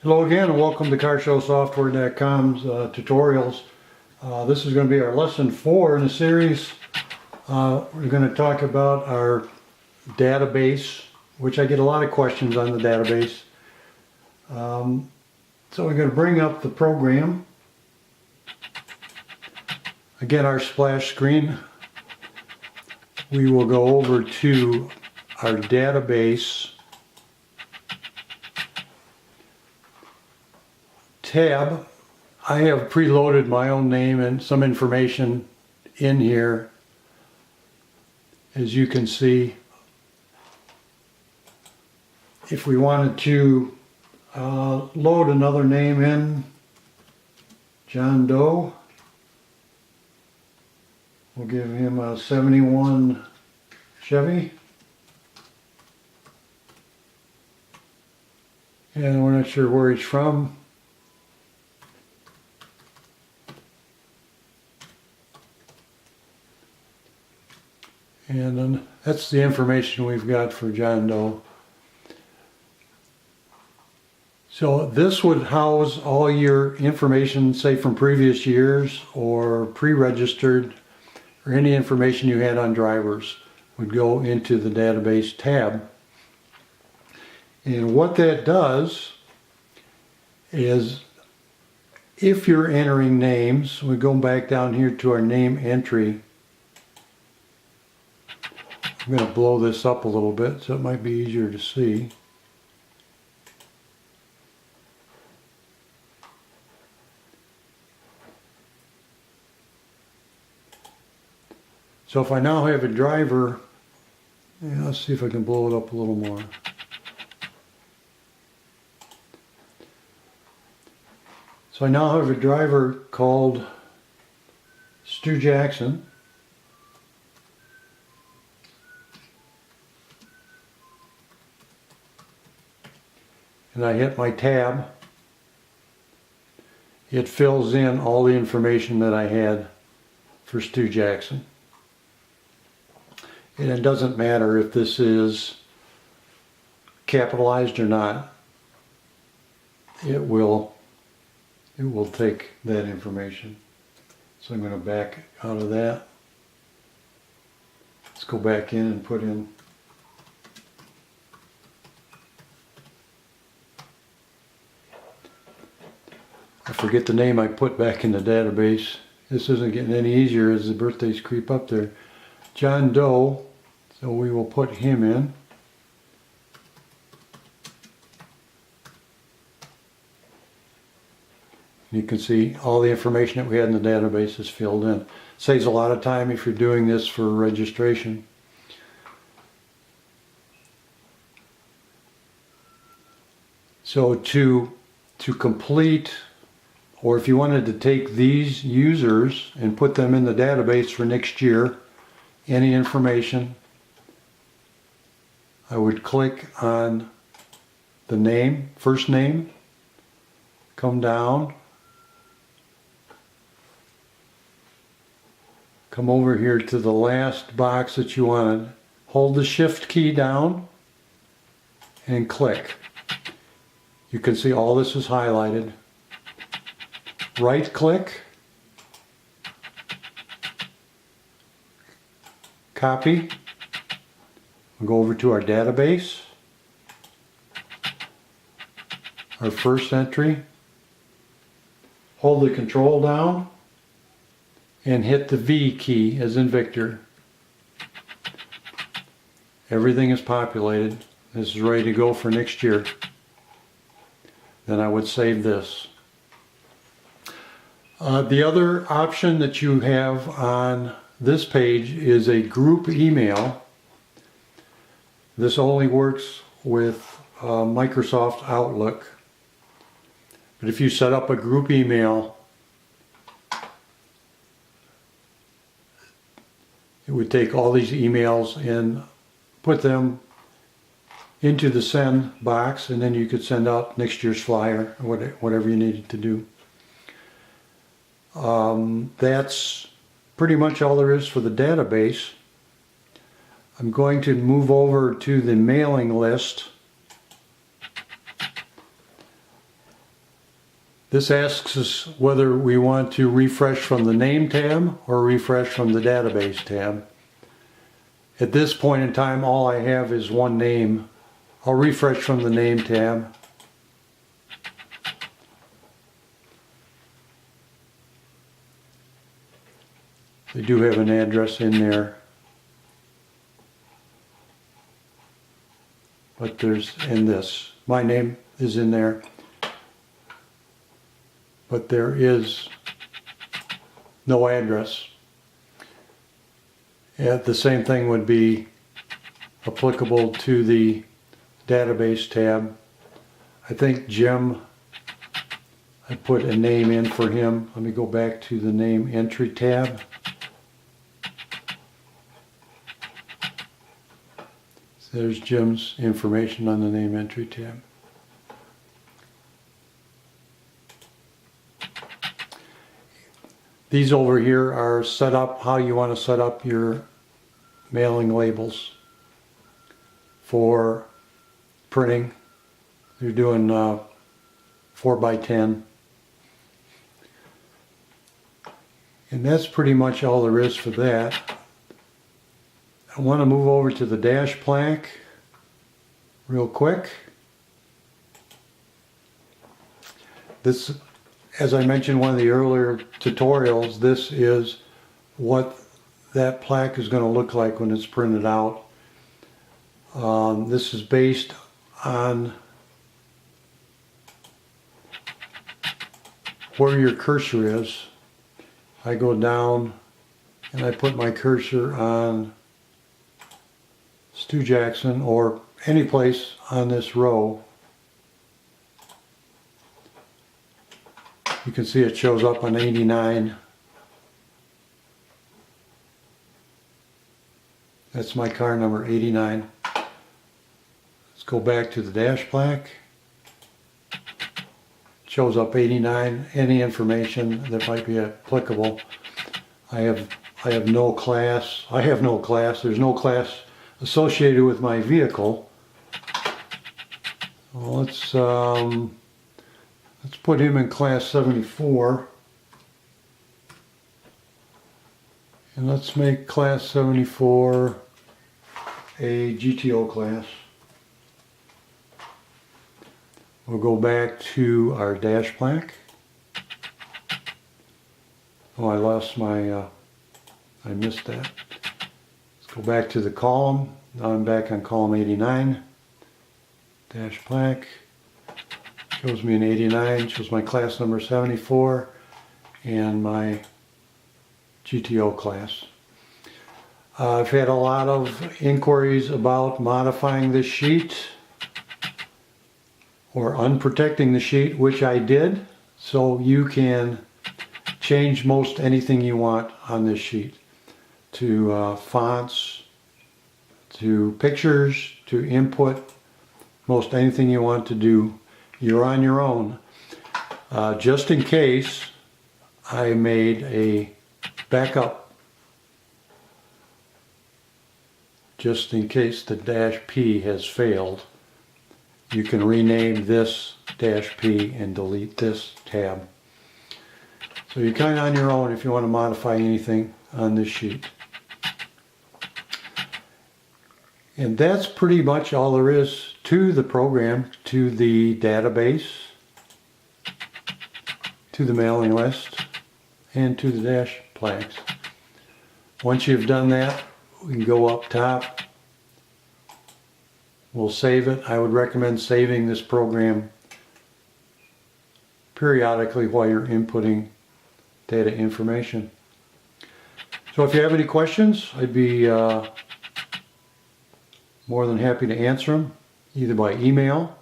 Hello again and welcome to CarShowSoftware.com's tutorials. This is going to be our lesson 4 in the series. We're going to talk about our database, which I get a lot of questions on the database. So we're going to bring up the program. Again, our splash screen. We will go over to our database tab. I have preloaded my own name and some information in here, as you can see. If we wanted to load another name in, John Doe, we'll give him a 71 Chevy, and we're not sure where he's from. And then that's the information we've got for John Doe. So this would house all your information, say from previous years or pre-registered, or any information you had on drivers would go into the database tab. And what that does is, if you're entering names, we go back down here to our name entry. I'm going to blow this up a little bit so it might be easier to see. So if I now have a driver, let's see if I can blow it up a little more. So I now have a driver called Stu Jackson. And I hit my tab. It fills in all the information that I had for Stu Jackson. And it doesn't matter if this is capitalized or not. It will take that information. So I'm going to back out of that. Let's go back in and put in I forget the name I put back in the database. This isn't getting any easier as the birthdays creep up there. John Doe, so we will put him in. You can see all the information that we had in the database is filled in. Saves a lot of time if you're doing this for registration. So to complete, or if you wanted to take these users and put them in the database for next year, any information, I would click on the name, first name, come down, come over here to the last box that you wanted, hold the shift key down and click. You can see all this is highlighted. Right click, copy, we'll go over to our database, our first entry, hold the control down and hit the V key as in Victor. Everything is populated. This is ready to go for next year. Then I would save this. The other option that you have on this page is a group email. This only works with Microsoft Outlook. But if you set up a group email, it would take all these emails and put them into the send box, and then you could send out next year's flyer or whatever you needed to do. That's pretty much all there is for the database. I'm going to move over to the mailing list. This asks us whether we want to refresh from the name tab or refresh from the database tab. At this point in time, all I have is one name. I'll refresh from the name tab. They do have an address in there. But my name is in there. But there is no address. And the same thing would be applicable to the database tab. I think Jim, I put a name in for him. Let me go back to the name entry tab. So there's Jim's information on the name entry tab. These over here are set up how you want to set up your mailing labels for printing. You're doing 4x10. And that's pretty much all there is for that. I want to move over to the dash plaque real quick. This, as I mentioned in one of the earlier tutorials, this is what that plaque is going to look like when it's printed out. This is based on where your cursor is. I go down and I put my cursor on Stu Jackson or any place on this row. You can see it shows up on 89. That's my car number, 89. Let's go back to the dash plaque. It shows up 89. Any information that might be applicable. I have no class. There's no class associated with my vehicle. Well, let's put him in class 74. And let's make class 74 a GTO class. We'll go back to our dash plaque. Oh, I lost my, I missed that. Let's go back to the column. Now I'm back on column 89. Dash plaque. Shows me an 89, shows my class number 74 and my GTO class. I've had a lot of inquiries about modifying this sheet or unprotecting the sheet, which I did, so you can change most anything you want on this sheet, to fonts, to pictures, to input, most anything you want to do. You're on your own. Just in case, I made a backup. Just in case the dash P has failed, you can rename this dash P and delete this tab. So you're kind of on your own if you want to modify anything on this sheet. And that's pretty much all there is to the program, to the database, to the mailing list, and to the dash plaques. Once you've done that, we can go up top. We'll save it. I would recommend saving this program periodically while you're inputting data information. So if you have any questions, I'd be more than happy to answer them, either by email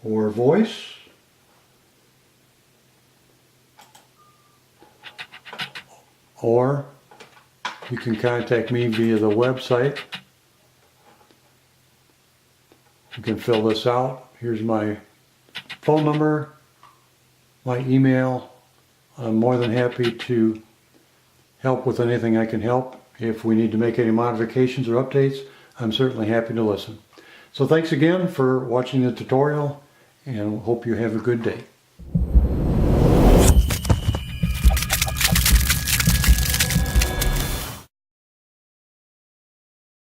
or voice. Or you can contact me via the website. You can fill this out. Here's my phone number, my email. I'm more than happy to help with anything I can help. If we need to make any modifications or updates, I'm certainly happy to listen. So thanks again for watching the tutorial, and hope you have a good day.